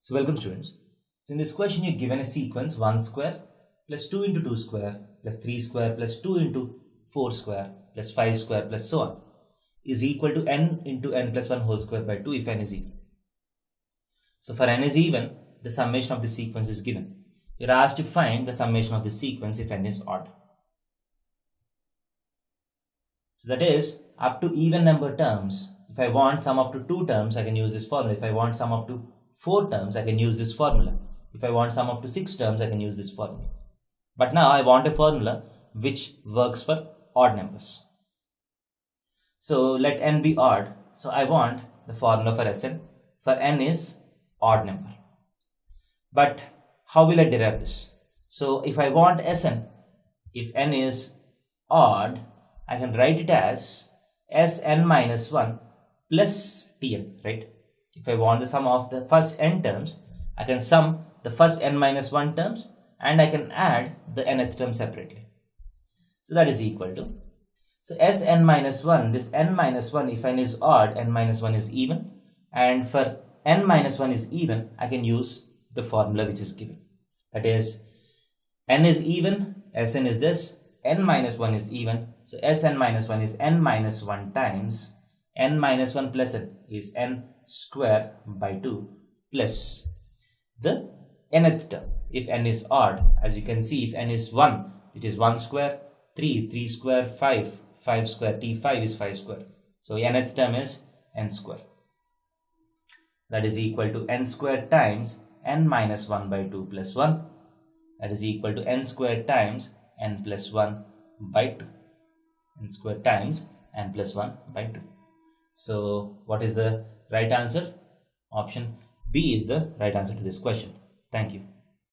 So welcome students. So in this question you're given a sequence 1 square plus 2 into 2 square plus 3 square plus 2 into 4 square plus 5 square plus so on is equal to n into n plus 1 whole square by 2 if n is even. So for n is even, the summation of the sequence is given. You're asked to find the summation of the sequence if n is odd. So that is up to even number terms. If I want sum up to 2 terms, I can use this formula. If I want sum up to 4 terms, I can use this formula. If I want sum up to 6 terms, I can use this formula. But now I want a formula which works for odd numbers. So let n be odd. So I want the formula for Sn for n is odd number. But how will I derive this? So if I want Sn, if n is odd, I can write it as Sn minus 1 plus Tn, right? If I want the sum of the first n terms, I can sum the first n minus 1 terms and I can add the nth term separately. So that is equal to, so Sn minus 1, this n minus 1, if n is odd, n minus 1 is even, and for n minus 1 is even, I can use the formula which is given. That is, n is even, Sn is this, n minus 1 is even, so Sn minus 1 is n minus 1 times n minus 1 plus n is n square by 2 plus the nth term. If n is odd, as you can see, if n is 1, it is 1 square, 3 square, 5 square, t5 is 5 square. So nth term is n square. That is equal to n square times n minus 1 by 2 plus 1. That is equal to n square times n plus 1 by 2. N square times n plus 1 by 2. So what is the right answer? Option B is the right answer to this question. Thank you.